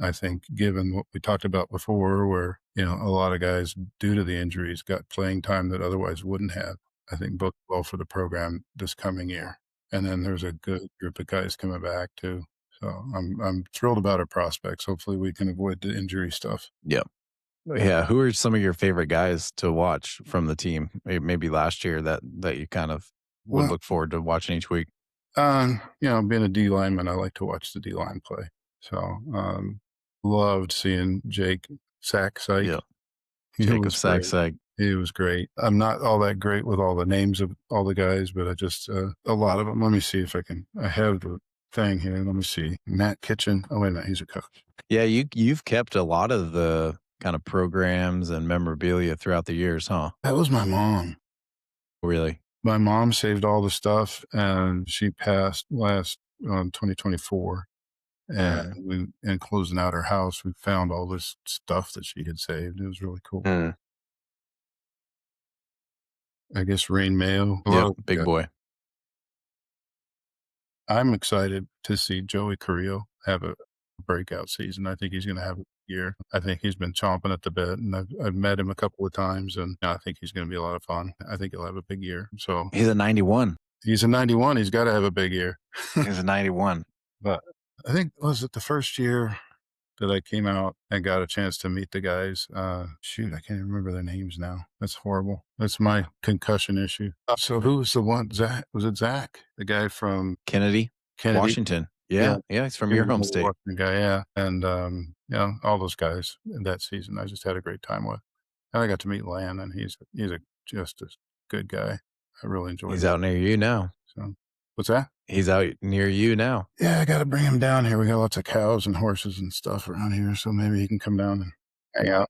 I think given what we talked about before, where, a lot of guys due to the injuries got playing time that otherwise wouldn't have, I think both well for the program this coming year. And then there's a good group of guys coming back too. So I'm thrilled about our prospects. Hopefully we can avoid the injury stuff. Yeah. Yeah. Who are some of your favorite guys to watch from the team? Maybe last year that you kind of would look forward to watching each week? Being a D lineman, I like to watch the D line play. So loved seeing Jake Sack-Syke. Yeah. Jacob Sack-Syke. He was great. I'm not all that great with all the names of all the guys, but I just a lot of them. Let me see if I have the thing here. Let me see. Matt Kitchen. Oh, wait a minute. He's a coach. Yeah, you've kept a lot of the kind of programs and memorabilia throughout the years, huh? That was my mom. Really? My mom saved all the stuff, and she passed last 2024. And in closing out her house, we found all this stuff that she had saved. It was really cool. I guess Rain Mayo. Yeah, big boy. I'm excited to see Joey Carrillo have a breakout season. I think he's going to have a year. I think he's been chomping at the bit, and I've met him a couple of times, and I think he's going to be a lot of fun. I think he'll have a big year. So he's a 91. He's a 91. He's got to have a big year. He's a 91. But I think was it the first year that I came out and got a chance to meet the guys. Shoot, I can't even remember their names now. That's horrible. That's my concussion issue. So who was the one? Zach? Was it Zach? The guy from Kennedy, Kennedy? Washington. Yeah. Yeah, yeah, he's from He your was home another state. Washington guy, yeah. And, all those guys in that season, I just had a great time with. And I got to meet Lan, and he's just a good guy. I really enjoyed He's that. out near you now. So what's that? He's out near you now. Yeah, I gotta bring him down here. We got lots of cows and horses and stuff around here, so maybe he can come down and hang out.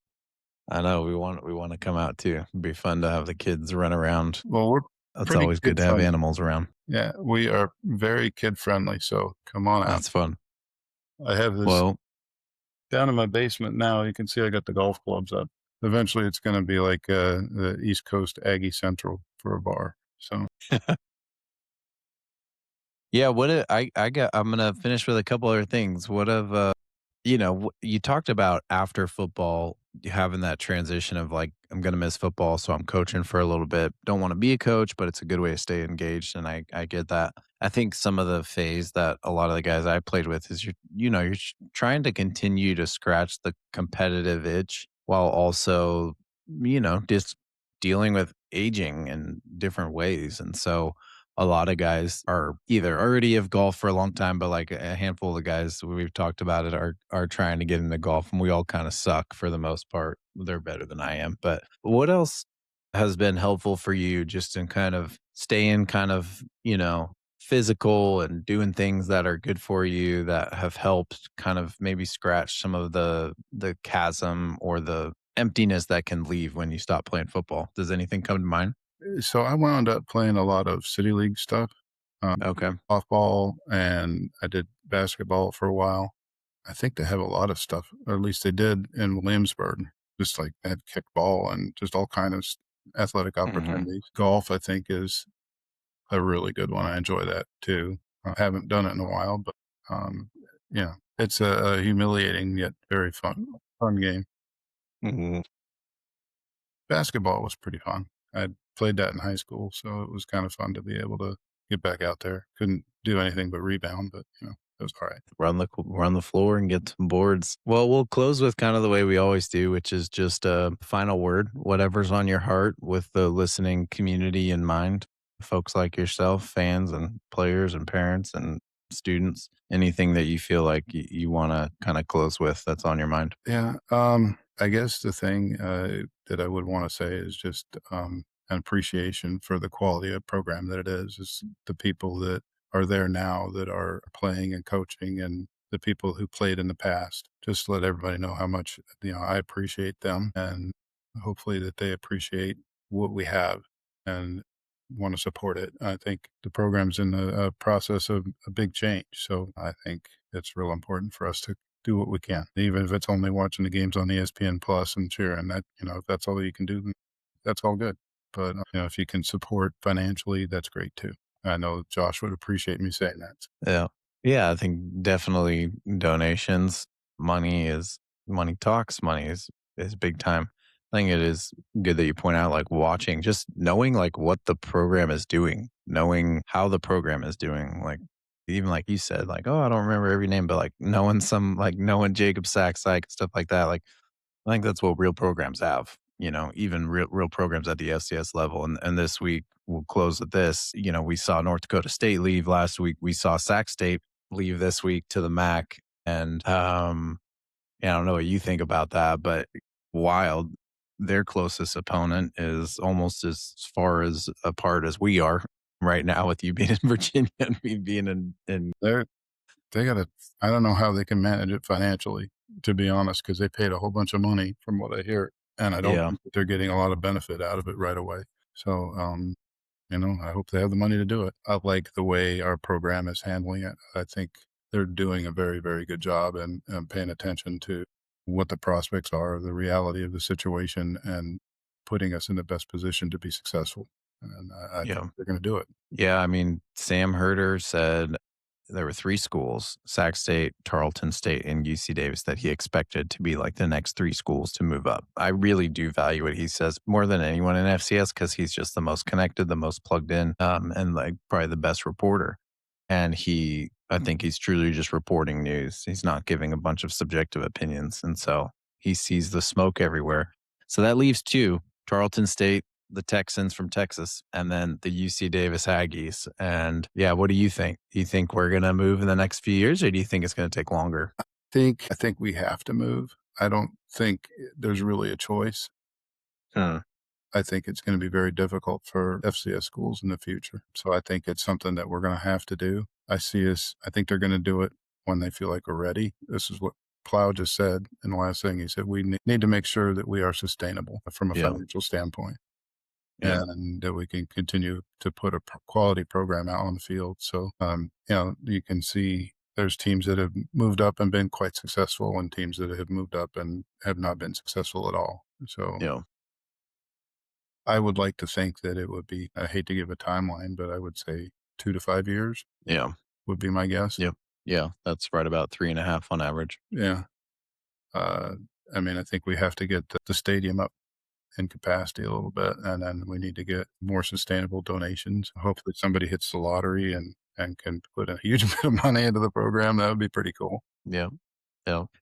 I know we want to come out too. It'd be fun to have the kids run around. Well, we're It's pretty always good kid to have friendly. animals around. Yeah, we are very kid friendly, so come on out. That's fun. I have this Well, down in my basement now. You can see I got the golf clubs up. Eventually, it's gonna be like, the East Coast Aggie Central for a bar, so yeah, I'm gonna finish with a couple other things. What of you talked about after football having that transition of like, I'm gonna miss football, so I'm coaching for a little bit. Don't want to be a coach, but it's a good way to stay engaged, and I get that. I think some of the phase that a lot of the guys I played with is you're trying to continue to scratch the competitive itch while also just dealing with aging in different ways, and so a lot of guys are either already have golf for a long time, but like a handful of the guys we've talked about it are trying to get into golf, and we all kind of suck for the most part. They're better than I am. But what else has been helpful for you just in kind of staying kind of, physical and doing things that are good for you that have helped kind of maybe scratch some of the chasm or the emptiness that can leave when you stop playing football? Does anything come to mind? so I wound up playing a lot of city league stuff, Okay. softball, and I did basketball for a while. I think they have a lot of stuff, or at least they did in Williamsburg, just like they had kickball and just all kind of athletic Hmm. opportunities. Golf, I think, is a really good one. I enjoy that too. I haven't done it in a while, but um, it's a humiliating yet very fun game. Hmm. Basketball was pretty fun. I played that in high school, so it was kind of fun to be able to get back out there. Couldn't do anything but rebound, but it was all right. Run the floor and get some boards. Well, we'll close with kind of the way we always do, which is just a final word, whatever's on your heart with the listening community in mind. Folks like yourself, fans and players and parents and students, anything that you feel like you want to kind of close with that's on your mind. Yeah. I guess the thing that I would want to say is just an appreciation for the quality of program that it is the people that are there now that are playing and coaching and the people who played in the past. Just let everybody know how much, I appreciate them and hopefully that they appreciate what we have and want to support it. I think the program's in a process of a big change. So I think it's real important for us to do what we can, even if it's only watching the games on ESPN Plus and cheering. That if that's all you can do, then that's all good. But if you can support financially, that's great too. I know Josh would appreciate me saying that. Yeah. Yeah, I think definitely donations. Money talks, money is big time. I think it is good that you point out like watching, just knowing like what the program is doing, knowing how the program is doing. Like even like you said, like, oh, I don't remember every name, but knowing Jacob Sachs, like stuff like that. Like I think that's what real programs have, even real programs at the FCS level. And this week we'll close with this. We saw North Dakota State leave last week. We saw Sac State leave this week to the MAC. And yeah, I don't know what you think about that, but wild. Their closest opponent is almost as far as apart as we are right now, with you being in Virginia and me being in They're they got to. I don't know how they can manage it financially, to be honest, because they paid a whole bunch of money from what I hear, and I don't yeah, think that they're getting a lot of benefit out of it right away. So I hope they have the money to do it. I like the way our program is handling it. I think they're doing a very, very good job and paying attention to what the prospects are, the reality of the situation, and putting us in the best position to be successful. And I think yeah. they're going to do it. Yeah, I mean, Sam Herder said there were three schools, Sac State, Tarleton State, and UC Davis, that he expected to be like the next three schools to move up. I really do value what he says more than anyone in FCS because he's just the most connected, the most plugged in, and like probably the best reporter. And he I think he's truly just reporting news. He's not giving a bunch of subjective opinions. And so he sees the smoke everywhere. So that leaves two: Tarleton State, the Texans from Texas, and then the UC Davis Aggies. And yeah, what do you think? Do you think we're going to move in the next few years, or do you think it's going to take longer? I think we have to move. I don't think there's really a choice. I think it's going to be very difficult for FCS schools in the future. So I think it's something that we're going to have to do. I think they're going to do it when they feel like we're ready. This is what Plow just said in the last thing. He said, we need to make sure that we are sustainable from a financial standpoint. Yeah. And that we can continue to put a quality program out on the field. So, you can see there's teams that have moved up and been quite successful, and teams that have moved up and have not been successful at all. So I would like to think that it would be, I hate to give a timeline, but I would say 2 to 5 years would be my guess. Yeah. That's right about 3.5 on average. Yeah. I think we have to get the stadium up in capacity a little bit, and then we need to get more sustainable donations. Hopefully somebody hits the lottery and can put a huge bit of money into the program. That would be pretty cool. Yeah.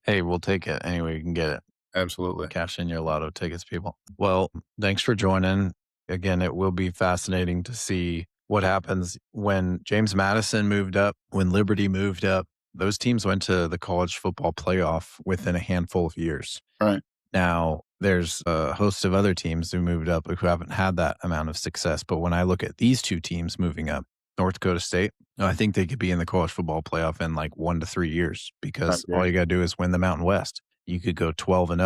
Hey, we'll take it any way we can get it. Absolutely. Cash in your lotto tickets, people. Well, thanks for joining. Again, it will be fascinating to see what happens when James Madison moved up, when Liberty moved up. Those teams went to the college football playoff within a handful of years. Right. Now, there's a host of other teams who moved up who haven't had that amount of success. But when I look at these two teams moving up, North Dakota State, I think they could be in the college football playoff in like 1 to 3 years, because all you got to do is win the Mountain West. You could go 12-0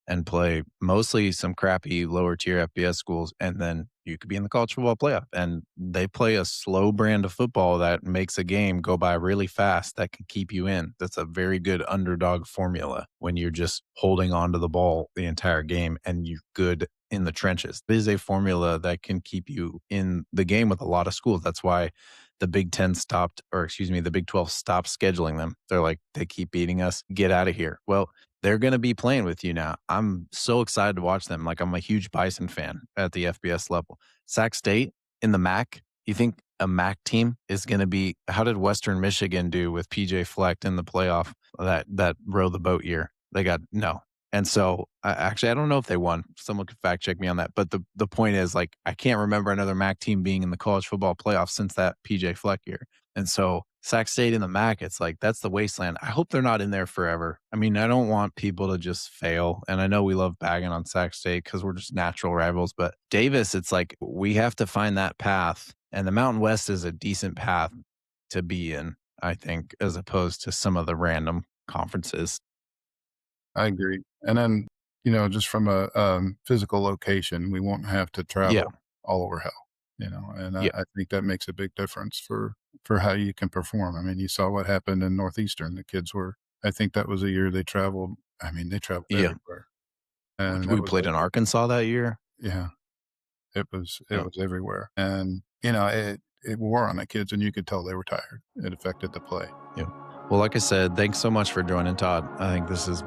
and play mostly some crappy lower tier FBS schools, and then you could be in the college football playoff. And they play a slow brand of football that makes a game go by really fast that can keep you in. That's a very good underdog formula when you're just holding on to the ball the entire game and you're good in the trenches. This is a formula that can keep you in the game with a lot of schools. That's why the Big 12 stopped scheduling them. They're like, they keep beating us. Get out of here. Well, they're going to be playing with you now. I'm so excited to watch them. Like, I'm a huge Bison fan at the FBS level. Sac State in the MAC. You think a MAC team is going to be, how did Western Michigan do with PJ Fleck in the playoff that row the boat year? They got no. And so I don't know if they won. Someone could fact check me on that. But the point is, like, I can't remember another MAC team being in the college football playoff since that PJ Fleck year. And so Sac State in the MAC, it's like, that's the wasteland. I hope they're not in there forever. I mean, I don't want people to just fail. And I know we love bagging on Sac State because we're just natural rivals. But Davis, it's like, we have to find that path. And the Mountain West is a decent path to be in, I think, as opposed to some of the random conferences. I agree. And then, just from a physical location, we won't have to travel all over hell, and I think that makes a big difference for how you can perform. I mean, you saw what happened in Northeastern. The kids I think that was a year they traveled. I mean, they traveled everywhere. And we played in Arkansas that year. Yeah. It was everywhere. And, it wore on the kids, and you could tell they were tired. It affected the play. Yeah. Well, like I said, thanks so much for joining, Todd. I think this it's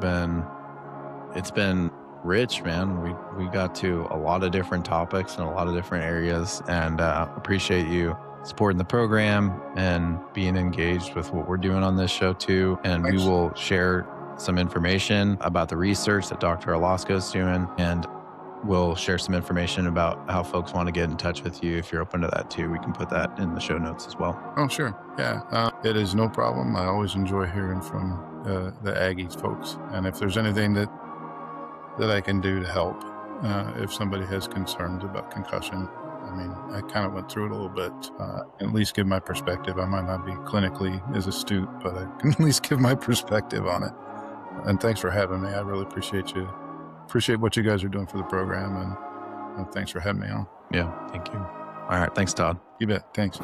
been rich, man. We got to a lot of different topics and a lot of different areas, and appreciate you supporting the program and being engaged with what we're doing on this show too. And we will share some information about the research that Dr. Alaska is doing, and we'll share some information about how folks want to get in touch with you. If you're open to that too, we can put that in the show notes as well. Oh, sure. Yeah. It is no problem. I always enjoy hearing from the Aggies folks. And if there's anything that I can do to help, if somebody has concerns about concussion, I mean, I kind of went through it a little bit, at least give my perspective. I might not be clinically as astute, but I can at least give my perspective on it. And thanks for having me. I really appreciate what you guys are doing for the program, and thanks for having me on. Yeah, thank you. All right, thanks, Todd. You bet. Thanks.